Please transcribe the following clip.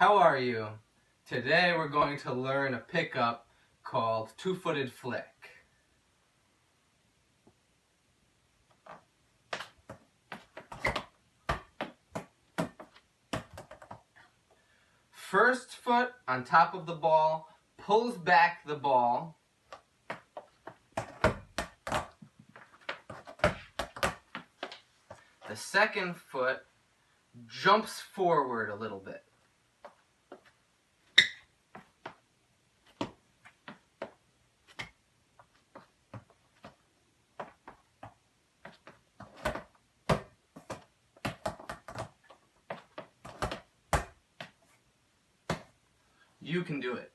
How are you? Today we're going to learn a pickup called two-footed flick. First foot on top of the ball pulls back the ball. The second foot jumps forward a little bit. You can do it.